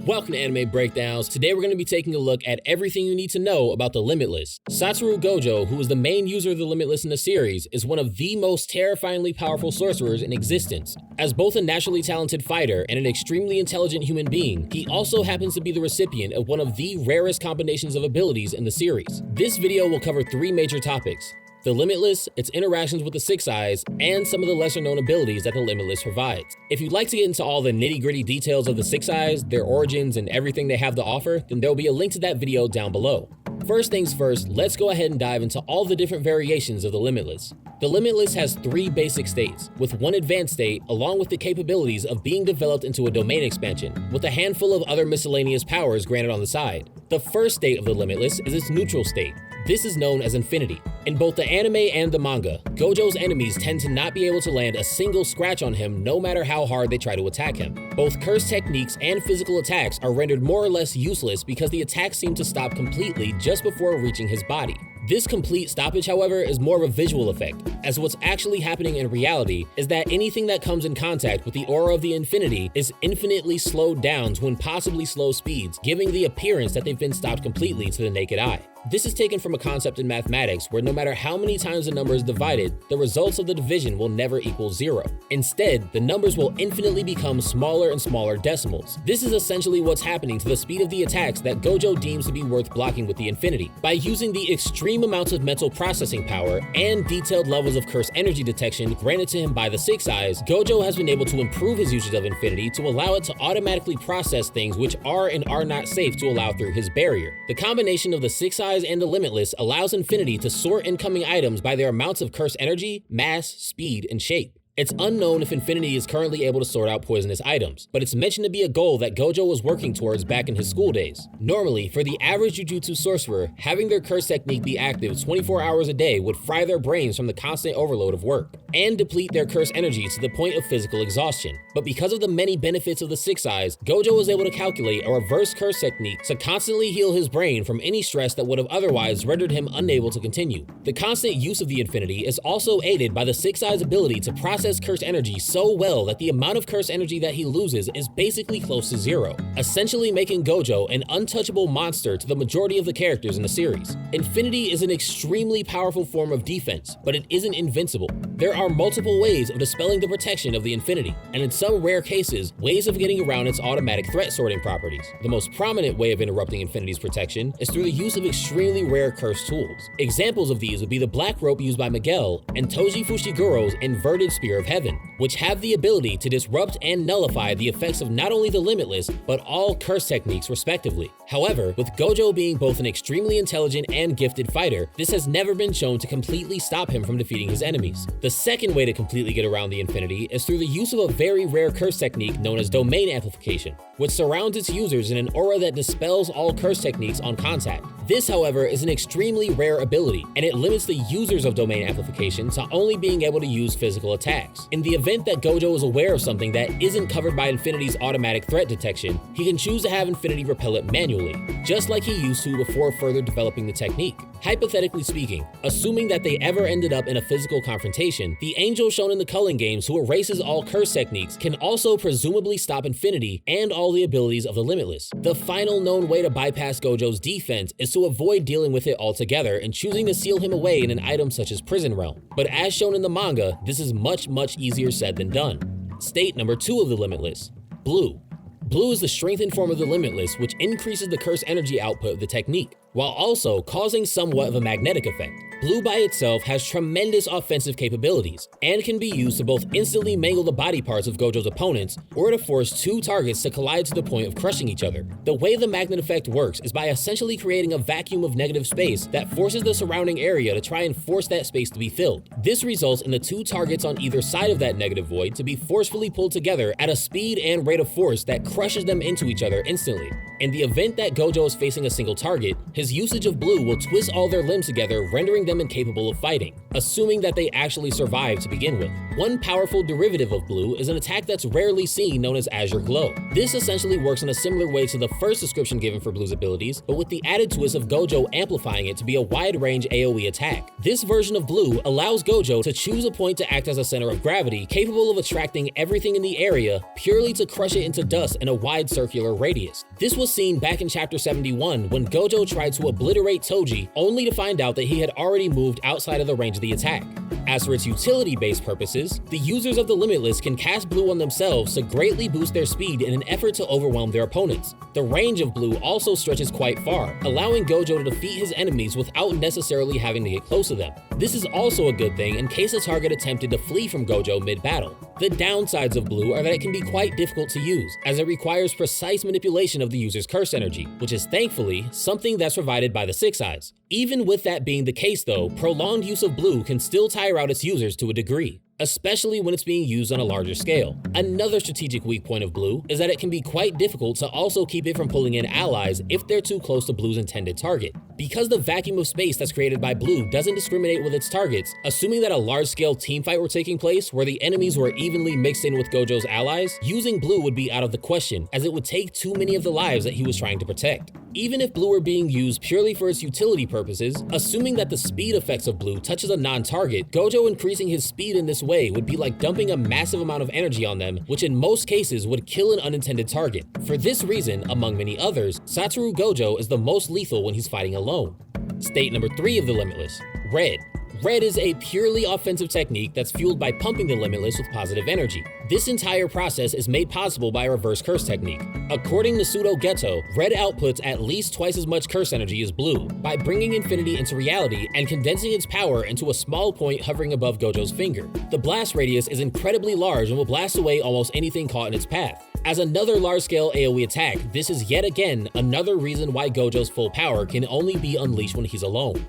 Welcome to Anime Breakdowns. Today we're going to be taking a look at everything you need to know about the Limitless. Satoru Gojo, who is the main user of the Limitless in the series, is one of the most terrifyingly powerful sorcerers in existence. As both a naturally talented fighter and an extremely intelligent human being, he also happens to be the recipient of one of the rarest combinations of abilities in the series. This video will cover three major topics: the Limitless, its interactions with the Six Eyes, and some of the lesser-known abilities that the Limitless provides. If you'd like to get into all the nitty-gritty details of the Six Eyes, their origins, and everything they have to offer, then there'll be a link to that video down below. First things first, let's go ahead and dive into all the different variations of the Limitless. The Limitless has three basic states, with one advanced state along with the capabilities of being developed into a domain expansion, with a handful of other miscellaneous powers granted on the side. The first state of the Limitless is its neutral state. This is known as infinity. In both the anime and the manga, Gojo's enemies tend to not be able to land a single scratch on him no matter how hard they try to attack him. Both curse techniques and physical attacks are rendered more or less useless because the attacks seem to stop completely just before reaching his body. This complete stoppage, however, is more of a visual effect, as what's actually happening in reality is that anything that comes in contact with the aura of the infinity is infinitely slowed down to impossibly slow speeds, giving the appearance that they've been stopped completely to the naked eye. This is taken from a concept in mathematics where no matter how many times the number is divided, the results of the division will never equal zero. Instead, the numbers will infinitely become smaller and smaller decimals. This is essentially what's happening to the speed of the attacks that Gojo deems to be worth blocking with the infinity. By using the extreme amounts of mental processing power and detailed levels of curse energy detection granted to him by the Six Eyes, Gojo has been able to improve his usage of infinity to allow it to automatically process things which are and are not safe to allow through his barrier. The combination of the Six Eyes and the Limitless allows infinity to sort incoming items by their amounts of curse energy, mass, speed, and shape. It's unknown if Infinity is currently able to sort out poisonous items, but it's mentioned to be a goal that Gojo was working towards back in his school days. Normally, for the average Jujutsu sorcerer, having their curse technique be active 24 hours a day would fry their brains from the constant overload of work, and deplete their curse energy to the point of physical exhaustion. But because of the many benefits of the Six Eyes, Gojo was able to calculate a reverse curse technique to constantly heal his brain from any stress that would have otherwise rendered him unable to continue. The constant use of the Infinity is also aided by the Six Eyes' ability to process curse energy so well that the amount of curse energy that he loses is basically close to zero, essentially making Gojo an untouchable monster to the majority of the characters in the series. Infinity is an extremely powerful form of defense, but it isn't invincible. There are multiple ways of dispelling the protection of the Infinity, and in some rare cases, ways of getting around its automatic threat sorting properties. The most prominent way of interrupting Infinity's protection is through the use of extremely rare curse tools. Examples of these would be the black rope used by Miguel and Toji Fushiguro's inverted spear of heaven, which have the ability to disrupt and nullify the effects of not only the Limitless, but all curse techniques respectively. However, with Gojo being both an extremely intelligent and gifted fighter, this has never been shown to completely stop him from defeating his enemies. The second way to completely get around the Infinity is through the use of a very rare curse technique known as domain amplification, which surrounds its users in an aura that dispels all curse techniques on contact. This, however, is an extremely rare ability, and it limits the users of domain amplification to only being able to use physical attacks. In the event that Gojo is aware of something that isn't covered by Infinity's automatic threat detection, he can choose to have Infinity repel it manually, just like he used to before further developing the technique. Hypothetically speaking, assuming that they ever ended up in a physical confrontation, the angel shown in the Culling games who erases all curse techniques can also presumably stop Infinity and all the abilities of the Limitless. The final known way to bypass Gojo's defense is to avoid dealing with it altogether and choosing to seal him away in an item such as Prison Realm. But as shown in the manga, this is much easier said than done. State number 2 of the Limitless: Blue. Blue is the strengthened form of the Limitless, which increases the curse energy output of the technique, while also causing somewhat of a magnetic effect. Blue by itself has tremendous offensive capabilities, and can be used to both instantly mangle the body parts of Gojo's opponents, or to force two targets to collide to the point of crushing each other. The way the magnet effect works is by essentially creating a vacuum of negative space that forces the surrounding area to try and force that space to be filled. This results in the two targets on either side of that negative void to be forcefully pulled together at a speed and rate of force that crushes them into each other instantly. In the event that Gojo is facing a single target, his usage of blue will twist all their limbs together, rendering them incapable of fighting, assuming that they actually survive to begin with. One powerful derivative of blue is an attack that's rarely seen known as Azure Glow. This essentially works in a similar way to the first description given for blue's abilities, but with the added twist of Gojo amplifying it to be a wide-range AoE attack. This version of blue allows Gojo to choose a point to act as a center of gravity, capable of attracting everything in the area purely to crush it into dust in a wide circular radius. This was seen back in chapter 71 when Gojo tried to obliterate Toji, only to find out that he had already moved outside of the range of the attack. As for its utility-based purposes, the users of the Limitless can cast blue on themselves to greatly boost their speed in an effort to overwhelm their opponents. The range of blue also stretches quite far, allowing Gojo to defeat his enemies without necessarily having to get close to them. This is also a good thing in case a target attempted to flee from Gojo mid-battle. The downsides of blue are that it can be quite difficult to use, as it requires precise manipulation of the user's curse energy, which is thankfully something that's provided by the Six Eyes. Even with that being the case though, prolonged use of blue can still tire out its users to a degree, especially when it's being used on a larger scale. Another strategic weak point of blue is that it can be quite difficult to also keep it from pulling in allies if they're too close to blue's intended target. Because the vacuum of space that's created by blue doesn't discriminate with its targets, assuming that a large-scale teamfight were taking place where the enemies were evenly mixed in with Gojo's allies, using blue would be out of the question, as it would take too many of the lives that he was trying to protect. Even if blue were being used purely for its utility purposes, assuming that the speed effects of blue touches a non-target, Gojo increasing his speed in this way would be like dumping a massive amount of energy on them, which in most cases would kill an unintended target. For this reason, among many others, Satoru Gojo is the most lethal when he's fighting alone. State number 3 of the Limitless, Red. Red is a purely offensive technique that's fueled by pumping the Limitless with positive energy. This entire process is made possible by a reverse curse technique. According to Pseudo Geto, Red outputs at least twice as much curse energy as blue by bringing infinity into reality and condensing its power into a small point hovering above Gojo's finger. The blast radius is incredibly large and will blast away almost anything caught in its path. As another large-scale AoE attack, this is yet again another reason why Gojo's full power can only be unleashed when he's alone.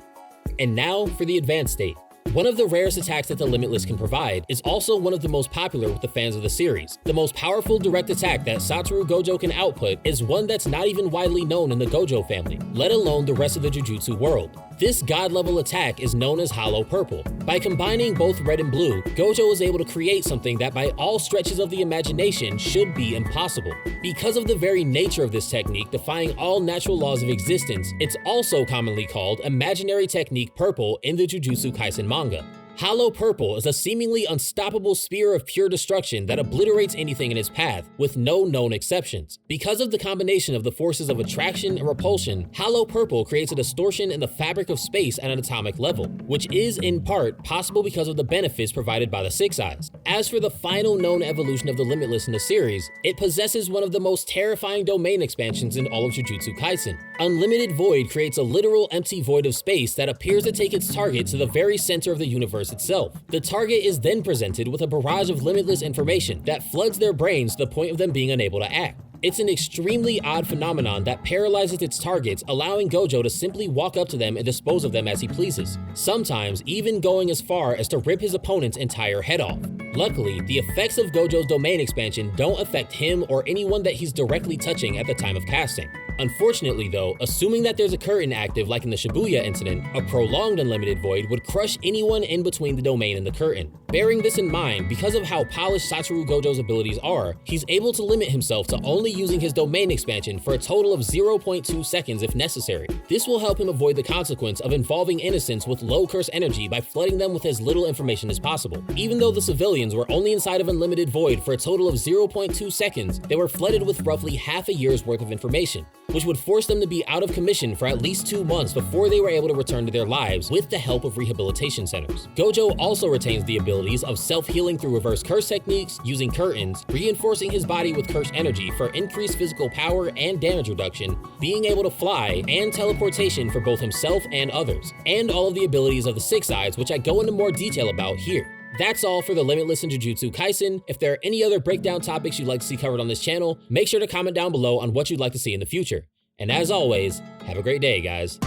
And now for the advanced state. One of the rarest attacks that the Limitless can provide is also one of the most popular with the fans of the series. The most powerful direct attack that Satoru Gojo can output is one that's not even widely known in the Gojo family, let alone the rest of the Jujutsu world. This god-level attack is known as Hollow Purple. By combining both red and blue, Gojo is able to create something that by all stretches of the imagination should be impossible. Because of the very nature of this technique defying all natural laws of existence, it's also commonly called Imaginary Technique Purple in the Jujutsu Kaisen manga. Hollow Purple is a seemingly unstoppable spear of pure destruction that obliterates anything in its path, with no known exceptions. Because of the combination of the forces of attraction and repulsion, Hollow Purple creates a distortion in the fabric of space at an atomic level, which is, in part, possible because of the benefits provided by the Six Eyes. As for the final known evolution of the Limitless in the series, it possesses one of the most terrifying domain expansions in all of Jujutsu Kaisen. Unlimited Void creates a literal empty void of space that appears to take its target to the very center of the universe itself. The target is then presented with a barrage of limitless information that floods their brains to the point of them being unable to act. It's an extremely odd phenomenon that paralyzes its targets, allowing Gojo to simply walk up to them and dispose of them as he pleases, sometimes even going as far as to rip his opponent's entire head off. Luckily, the effects of Gojo's domain expansion don't affect him or anyone that he's directly touching at the time of casting. Unfortunately though, assuming that there's a curtain active like in the Shibuya incident, a prolonged unlimited void would crush anyone in between the domain and the curtain. Bearing this in mind, because of how polished Satoru Gojo's abilities are, he's able to limit himself to only using his domain expansion for a total of 0.2 seconds if necessary. This will help him avoid the consequence of involving innocents with low curse energy by flooding them with as little information as possible. Even though the civilians were only inside of unlimited void for a total of 0.2 seconds, they were flooded with roughly half a year's worth of information, which would force them to be out of commission for at least 2 months before they were able to return to their lives with the help of rehabilitation centers. Gojo also retains the abilities of self-healing through reverse curse techniques, using curtains, reinforcing his body with curse energy for increased physical power and damage reduction, being able to fly, and teleportation for both himself and others, and all of the abilities of the Six Eyes, which I go into more detail about here. That's all for the Limitless in Jujutsu Kaisen. If there are any other breakdown topics you'd like to see covered on this channel, make sure to comment down below on what you'd like to see in the future. And as always, have a great day, guys.